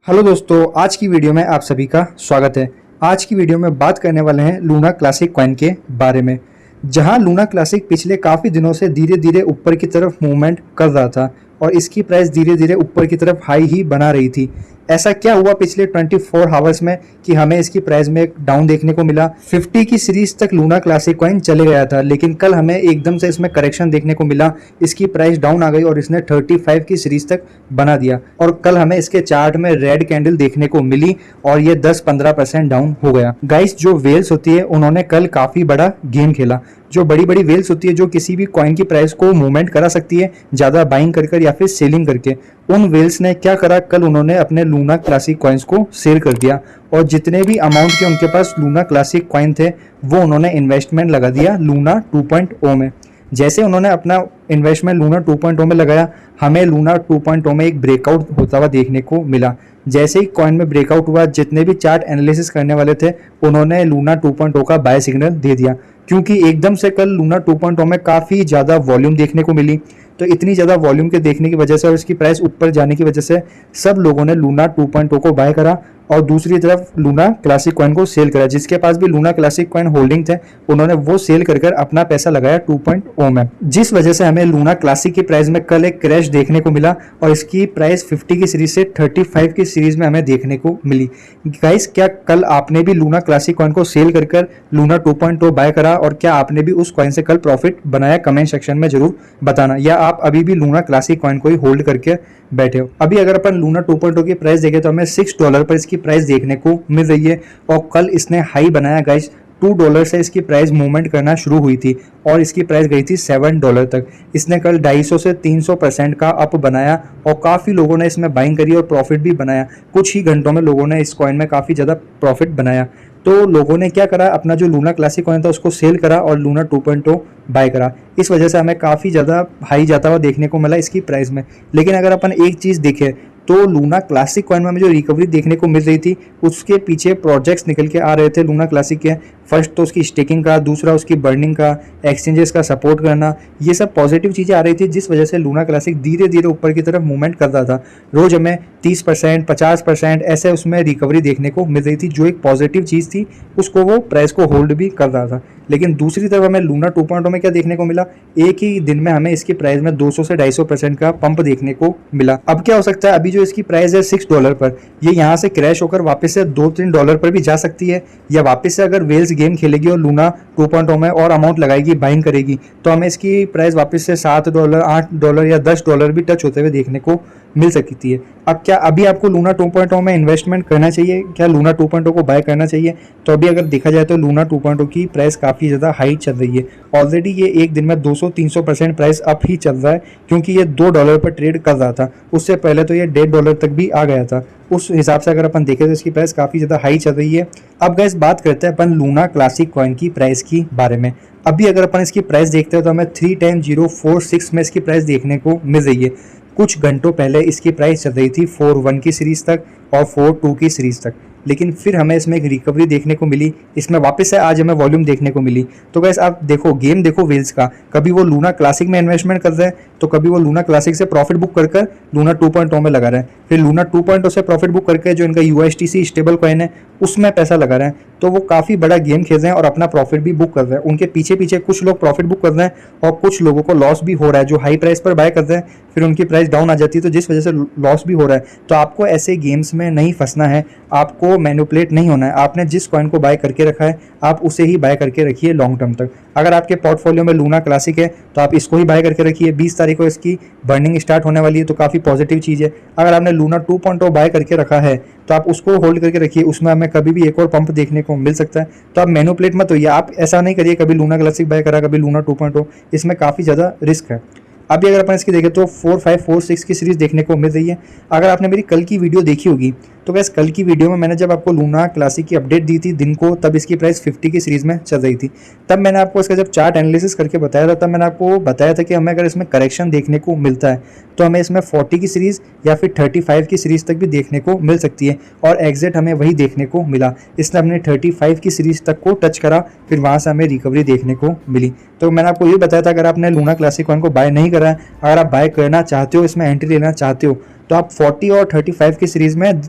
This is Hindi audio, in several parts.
हेलो दोस्तों, आज की वीडियो में आप सभी का स्वागत है। आज की वीडियो में बात करने वाले हैं लूना क्लासिक कॉइन के बारे में। जहां लूना क्लासिक पिछले काफ़ी दिनों से धीरे धीरे ऊपर की तरफ मूवमेंट कर रहा था और इसकी प्राइस धीरे धीरे ऊपर की तरफ हाई ही बना रही थी। ऐसा क्या हुआ पिछले 24 आवर्स में कि हमें इसकी प्राइस में एक डाउन देखने को मिला। 50 की सीरीज तक लूना क्लासिक कॉइन चले गया था, लेकिन कल हमें एकदम से इसमें करेक्शन देखने को मिला। इसकी प्राइस डाउन आ गई और इसने 35 की सीरीज तक बना दिया और कल हमें इसके चार्ट में रेड कैंडल देखने को मिली और ये 10-15% डाउन हो गया। गाइस, जो वेल्स होती है उन्होंने कल काफ़ी बड़ा गेम खेला। जो बड़ी बड़ी वेल्स होती है जो किसी भी कॉइन की प्राइस को मूवमेंट करा सकती है, ज़्यादा बाइंग कर कर या फिर सेलिंग करके, उन वेल्स ने क्या करा, कल उन्होंने अपने लूना क्लासिक कॉइन्स को सेल कर दिया और जितने भी अमाउंट के उनके पास लूना क्लासिक कॉइन थे वो उन्होंने इन्वेस्टमेंट लगा दिया लूना 2.0 में। जैसे उन्होंने अपना इन्वेस्टमेंट लूना 2.0 में लगाया, हमें लूना 2.0 में एक ब्रेकआउट होता हुआ देखने को मिला। जैसे ही कॉइन में ब्रेकआउट हुआ, जितने भी चार्ट एनालिसिस करने वाले थे उन्होंने लूना 2.0 का बाय सिग्नल दे दिया, क्योंकि एकदम से कल लूना 2.0 में काफ़ी ज़्यादा वॉल्यूम देखने को मिली। तो इतनी ज़्यादा वॉल्यूम के देखने की वजह से और इसकी प्राइस ऊपर जाने की वजह से सब लोगों ने लूना 2.0 को बाय करा और दूसरी तरफ लूना क्लासिक कॉइन को सेल करा। जिसके पास भी लूना क्लासिक कॉइन होल्डिंग थे उन्होंने वो सेल कर कर अपना पैसा लगाया 2.0 में, जिस वजह से हमें लूना क्लासिक की प्राइस में कल एक क्रैश देखने को मिला और इसकी प्राइस 50 की सीरीज से 35 की सीरीज में हमें देखने को मिली। गाइस, क्या कल आपने भी लूना क्लासिक कॉइन को सेल कर कर लूना 2.0 बाय करा और क्या आपने भी उस कॉइन से कल प्रॉफिट बनाया? कमेंट सेक्शन में जरूर बताना। या आप अभी भी लूना क्लासिक कॉइन को ही होल्ड करके बैठे हो? अभी अगर अपन लूना 2.0 की प्राइस देखें तो हमें $6 पर इसकी प्राइस देखने को मिल रही है और कल इसने हाई बनाया। गाइस, $2 से इसकी प्राइस मूवमेंट करना शुरू हुई थी और इसकी प्राइस गई थी $7 तक। इसने कल 250 से 300% का अप बनाया और काफ़ी लोगों ने इसमें बाइंग करी और प्रॉफिट भी बनाया। कुछ ही घंटों में लोगों ने इस कॉइन में काफ़ी ज़्यादा प्रॉफिट बनाया। तो लोगों ने क्या करा, अपना जो लूना क्लासिक कॉइन था उसको सेल करा और लूना 2.0 बाय करा। इस वजह से हमें काफ़ी ज़्यादा हाई जाता हुआ देखने को मिला इसकी प्राइस में। लेकिन अगर अपन एक चीज़ देखें तो लूना क्लासिक कॉइन में हमें जो रिकवरी देखने को मिल रही थी उसके पीछे प्रोजेक्ट्स निकल के आ रहे थे लूना क्लासिक के। फर्स्ट तो उसकी स्टेकिंग का, दूसरा उसकी बर्निंग का, एक्सचेंजेस का सपोर्ट करना, ये सब पॉजिटिव चीज़ें आ रही थी, जिस वजह से लूना क्लासिक धीरे धीरे ऊपर की तरफ मूवमेंट कर रहा था। रोज हमें 30%, 50% ऐसे उसमें रिकवरी देखने को मिल रही थी, जो एक पॉजिटिव चीज़ थी। उसको वो प्राइस को होल्ड भी कर रहा था। लेकिन दूसरी तरफ हमें लूना 2.0 में क्या देखने को मिला, एक ही दिन में हमें इसकी प्राइस में 200 से 250% का पंप देखने को मिला। अब क्या हो सकता है, अभी जो इसकी प्राइस है $6 पर, ये यहाँ से क्रैश होकर वापस से $2-3 पर भी जा सकती है, या वापस से अगर वेल्स गेम खेलेगी और लूना 2.0 में और अमाउंट लगाएगी, बाइंग करेगी, तो हमें इसकी प्राइस वापस से $7, $8 या $10 भी टच होते हुए देखने को मिल सकती है। अब क्या अभी आपको लूना 2.0 में इन्वेस्टमेंट करना चाहिए? क्या लूना 2.0 को बाय करना चाहिए? तो अभी अगर देखा जाए तो लूना 2.0 की प्राइस काफ़ी ज़्यादा हाई चल रही है। ऑलरेडी ये एक दिन में 200-300% प्राइस अप ही चल रहा है, क्योंकि ये $2 पर ट्रेड कर रहा था। उससे पहले तो ये $1.5 तक भी आ गया था। उस हिसाब से अगर अपन देखें तो इसकी प्राइस काफ़ी ज़्यादा हाई चल रही है। अब गाइस, बात करते हैं अपन लूना क्लासिक कॉइन की प्राइस की बारे में। अभी अगर अपन इसकी प्राइस देखते हैं तो हमें 3.046 में इसकी प्राइस देखने को मिल रही है। कुछ घंटों पहले इसकी प्राइस चल रही थी 4.1 की सीरीज तक और 4.2 की सीरीज तक, लेकिन फिर हमें इसमें एक रिकवरी देखने को मिली। इसमें वापस से आज हमें वॉल्यूम देखने को मिली। तो गैस, आप देखो, गेम देखो वेल्स का, कभी वो लूना क्लासिक में इन्वेस्टमेंट कर रहे हैं तो कभी वो लूना क्लासिक से प्रॉफिट बुक कर कर लूना 2.0 में लगा रहे हैं, फिर लूना 2.0 से प्रॉफिट बुक करके जो इनका USDC स्टेबल कॉइन है उसमें पैसा लगा रहे हैं। तो वो काफ़ी बड़ा गेम खेल रहे हैं और अपना प्रॉफिट भी बुक कर रहे हैं। उनके पीछे पीछे कुछ लोग प्रॉफिट बुक कर रहे हैं और कुछ लोगों को लॉस भी हो रहा है, जो हाई प्राइस पर बाय कर रहे हैं, फिर उनकी प्राइस डाउन आ जाती है, तो जिस वजह से लॉस भी हो रहा है। तो आपको ऐसे गेम्स में नहीं फंसना है, आपको मैनिपुलेट नहीं होना है। आपने जिस कॉइन को बाय करके रखा है आप उसे ही बाय करके रखिए लॉन्ग टर्म तक। अगर आपके पोर्टफोलियो में लूना क्लासिक है तो आप इसको ही बाय करके रखिए। 20 तारीख को इसकी बर्निंग स्टार्ट होने वाली है, तो काफ़ी पॉजिटिव चीज़ है। अगर आपने लूना 2.0 बाय करके रखा है तो आप उसको होल्ड करके रखिए, उसमें हमें कभी भी एक और पंप देखने को मिल सकता है। तो आप मैनिपुलेट मत होइए, आप ऐसा नहीं करिए कभी लूना क्लासिक बाय करा कभी लूना 2.0, इसमें काफ़ी ज़्यादा रिस्क है। अभी अगर अपन इसकी देखें तो 4-5-4-6 की सीरीज़ देखने को मिल रही है। अगर आपने मेरी कल की वीडियो देखी होगी तो गैस, कल की वीडियो में मैंने जब आपको लूना क्लासिक की अपडेट दी थी दिन को, तब इसकी प्राइस 50 की सीरीज़ में चल रही थी। तब मैंने आपको इसका जब चार्ट एनालिसिस करके बताया था, तब मैंने आपको बताया था कि हमें अगर इसमें करेक्शन देखने को मिलता है तो हमें इसमें 40 की सीरीज़ या फिर 35 की सीरीज़ तक भी देखने को मिल सकती है, और एग्जैक्ट हमें वही देखने को मिला। इसने अपने 35 की सीरीज़ तक को टच करा, फिर वहाँ से हमें रिकवरी देखने को मिली। तो मैंने आपको ये बताया था, अगर आपने लूना क्लासिक कॉइन को बाय नहीं करा है, अगर आप बाय करना चाहते हो, इसमें एंट्री लेना चाहते हो, तो आप 40 और 35 की सीरीज़ में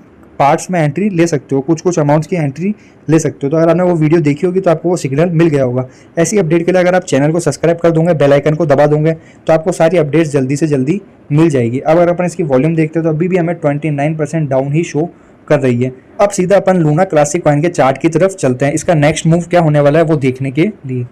पार्ट्स में एंट्री ले सकते हो, कुछ कुछ अमाउंट्स की एंट्री ले सकते हो। तो अगर आपने वो वीडियो देखी होगी तो आपको वो सिग्नल मिल गया होगा। ऐसी अपडेट के लिए अगर आप चैनल को सब्सक्राइब कर दोगे, बेल आइकन को दबा दोगे, तो आपको सारी अपडेट्स जल्दी से जल्दी मिल जाएगी। अब अगर अपन इसकी वॉल्यूम देखते हैं तो अभी भी हमें 29% डाउन ही शो कर रही है। अब सीधा अपन लूना क्लासिक कॉइन के चार्ट की तरफ चलते हैं, इसका नेक्स्ट मूव क्या होने वाला है वो देखने के लिए।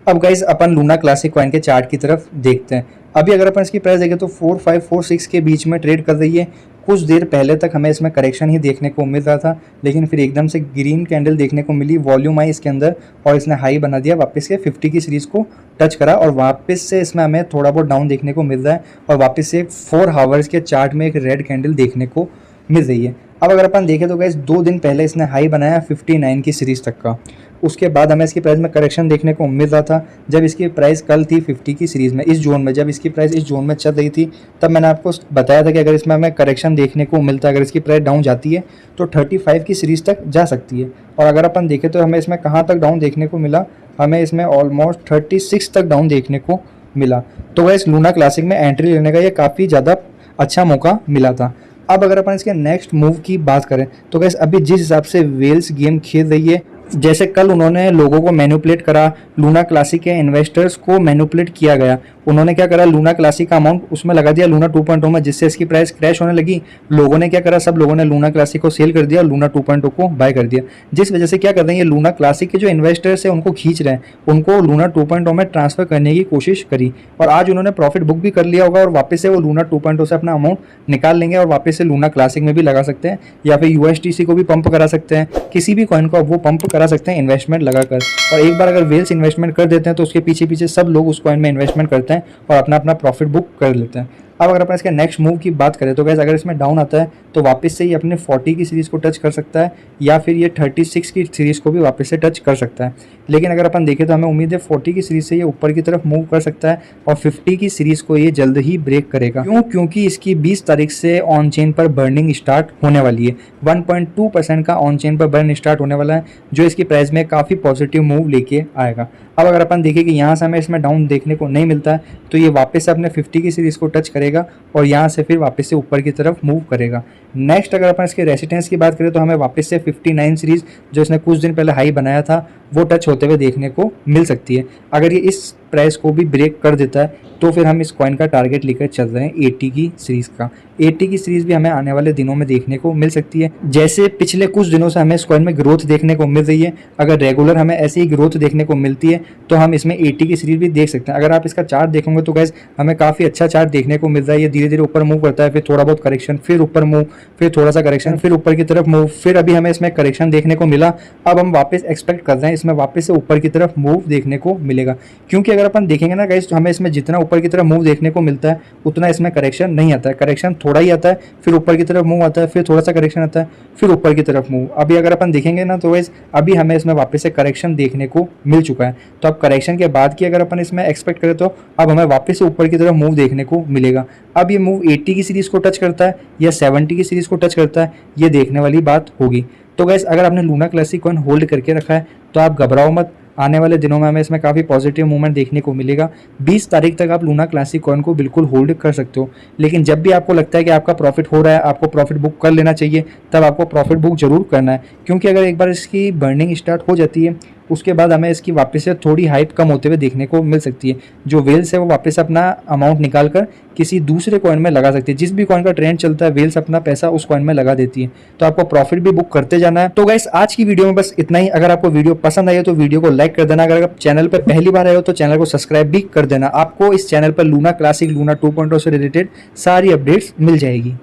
अब गाइस अपन लूना क्लासिक कॉइन के चार्ट की तरफ देखते हैं। अभी अगर अपन इसकी प्राइस देखें तो 4546 के बीच में ट्रेड कर रही है। कुछ देर पहले तक हमें इसमें करेक्शन ही देखने को मिल रहा था, लेकिन फिर एकदम से ग्रीन कैंडल देखने को मिली, वॉल्यूम आई इसके अंदर और इसने हाई बना दिया, वापस से 50 की सीरीज़ को टच करा और वापस से इसमें हमें थोड़ा बहुत डाउन देखने को मिल रहा है और वापस से 4 आवर्स के चार्ट में एक रेड कैंडल देखने को मिल रही है। अब अगर अपन देखें तो गाइस 2 दिन पहले इसने हाई बनाया 59 की सीरीज़ तक का। उसके बाद हमें इसकी प्राइस में करेक्शन देखने को मिल रहा था जब इसकी प्राइस कल थी 50 की सीरीज़ में, इस जोन में। जब इसकी प्राइस इस जोन में चल रही थी तब मैंने आपको बताया था कि अगर इसमें हमें करेक्शन देखने को मिलता है, अगर इसकी प्राइस डाउन जाती है तो 35 की सीरीज़ तक जा सकती है। और अगर अपन देखें तो हमें इसमें कहाँ तक डाउन देखने को मिला, हमें इसमें ऑलमोस्ट 36 तक डाउन देखने को मिला। तो वह इस लूना क्लासिक में एंट्री लेने का ये काफ़ी ज़्यादा अच्छा मौका मिला था। अब अगर अपन इसके नेक्स्ट मूव की बात करें तो गैस अभी जिस हिसाब से वेल्स गेम खेल रही है, जैसे कल उन्होंने लोगों को मैनिपुलेट करा, लूना क्लासिक के इन्वेस्टर्स को मैनिपुलेट किया गया। उन्होंने क्या करा, लूना क्लासिक का अमाउंट उसमें लगा दिया लूना 2.0 में, जिससे इसकी प्राइस क्रैश होने लगी। लोगों ने क्या करा, सब लोगों ने लूना क्लासिक को सेल कर दिया, लूना 2.0 को बाय कर दिया, जिस वजह से क्या कर रहे हैं ये लूना क्लासिक के जो इन्वेस्टर्स है उनको खींच रहे हैं, उनको लूना 2.0 में ट्रांसफर करने की कोशिश करी और आज उन्होंने प्रॉफिट बुक भी कर लिया होगा और वापस से वो लूना 2.0 से अपना अमाउंट निकाल लेंगे और वापस से लूना क्लासिक में भी लगा सकते हैं या फिर USDC को भी पंप करा सकते हैं, किसी भी कॉइन को वो पंप करा सकते हैं इन्वेस्टमेंट लगाकर। और एक बार अगर वेल्स इन्वेस्टमेंट कर देते हैं तो उसके पीछे पीछे सब लोग उस कॉइन में इन्वेस्टमेंट करते हैं और अपना अपना प्रॉफिट बुक कर लेते हैं। अब अगर अपन इसके नेक्स्ट मूव की बात करें तो गैस अगर इसमें डाउन आता है तो वापस से ये अपने 40 की सीरीज़ को टच कर सकता है या फिर ये 36 की सीरीज़ को भी वापस से टच कर सकता है। लेकिन अगर अपन देखें तो हमें उम्मीद है 40 की सीरीज़ से ये ऊपर की तरफ मूव कर सकता है और 50 की सीरीज़ को ये जल्द ही ब्रेक करेगा। क्यों? क्योंकि इसकी 20 तारीख से ऑन चेन पर बर्निंग स्टार्ट होने वाली है। 1.2% का ऑन चेन पर बर्न स्टार्ट होने वाला है, जो इसकी प्राइस में काफ़ी पॉजिटिव मूव लेके आएगा। अब अगर अपन देखें कि यहाँ से हमें इसमें डाउन देखने को नहीं मिलता है तो ये वापस से अपने 50 की सीरीज़ को टच करेगा और यहाँ से फिर वापस से ऊपर की तरफ मूव करेगा। नेक्स्ट अगर अपन इसके रेसिस्टेंस की बात करें तो हमें वापस से 59 सीरीज़ जो इसने कुछ दिन पहले हाई बनाया था वो टच होते हुए देखने को मिल सकती है। अगर ये इस प्राइस को भी ब्रेक कर देता है तो फिर हम इस कॉइन का टारगेट लेकर चल रहे हैं 80 की सीरीज़ का। 80 की सीरीज़ भी हमें आने वाले दिनों में देखने को मिल सकती है। जैसे पिछले कुछ दिनों से हमें इस कॉइन में ग्रोथ देखने को मिल रही है, अगर रेगुलर हमें ऐसी ही ग्रोथ देखने को मिलती है तो हम इसमें 80 की सीरीज़ भी देख सकते हैं। अगर आप इसका चार्ट देखोगे तो गैस हमें काफ़ी अच्छा चार्ट देखने को मिल रहा है। ये धीरे धीरे ऊपर मूव करता है, फिर थोड़ा बहुत करेक्शन, फिर ऊपर मूव, फिर थोड़ा सा करेक्शन, फिर ऊपर की तरफ मूव, फिर अभी हमें इसमें करेक्शन देखने को मिला। अब हम वापस एक्सपेक्ट कर रहे हैं इसमें वापस से ऊपर की तरफ मूव देखने को मिलेगा, क्योंकि अगर अपन देखेंगे ना गाइस तो हमें इसमें जितना ऊपर की तरफ मूव देखने को मिलता है उतना इसमें करेक्शन नहीं आता है। करेक्शन थोड़ा ही आता है, फिर ऊपर की तरफ मूव आता है, फिर थोड़ा सा करेक्शन आता है, फिर ऊपर की तरफ मूव। अभी अगर अपन देखेंगे ना तो गाइस अभी हमें इसमें वापस से करेक्शन देखने को मिल चुका है। तो अब करेक्शन के बाद की अगर अपन इसमें एक्सपेक्ट करें तो अब हमें वापस से ऊपर की तरफ मूव देखने को मिलेगा। अब ये मूव 80 की सीरीज़ को टच करता है या 70 की सीरीज़ को टच करता है, ये देखने वाली बात होगी। तो गाइस अगर आपने लूना क्लासिक कॉइन होल्ड करके रखा है तो आप घबराओ मत, आने वाले दिनों में हमें इसमें काफ़ी पॉजिटिव मूवमेंट देखने को मिलेगा। 20 तारीख तक आप लूना क्लासिक कॉइन को बिल्कुल होल्ड कर सकते हो, लेकिन जब भी आपको लगता है कि आपका प्रॉफिट हो रहा है, आपको प्रॉफिट बुक कर लेना चाहिए, तब आपको प्रॉफिट बुक जरूर करना है। क्योंकि अगर एक बार इसकी बर्निंग स्टार्ट हो जाती है उसके बाद हमें इसकी वापस से थोड़ी हाइप कम होते हुए देखने को मिल सकती है। जो वेल्स है वो वापस अपना अमाउंट निकाल कर किसी दूसरे कॉइन में लगा सकती है। जिस भी कॉइन का ट्रेंड चलता है वेल्स अपना पैसा उस कॉइन में लगा देती है, तो आपको प्रॉफिट भी बुक करते जाना है। तो गाइस आज की वीडियो में बस इतना ही। अगर आपको वीडियो पसंद आई हो तो वीडियो को लाइक कर देना। अगर आप चैनल पर पहली बार आए हो तो चैनल को सब्सक्राइब भी कर देना। आपको इस चैनल पर लूना क्लासिक, लूना 2.0 से रिलेटेड सारी अपडेट्स मिल जाएगी।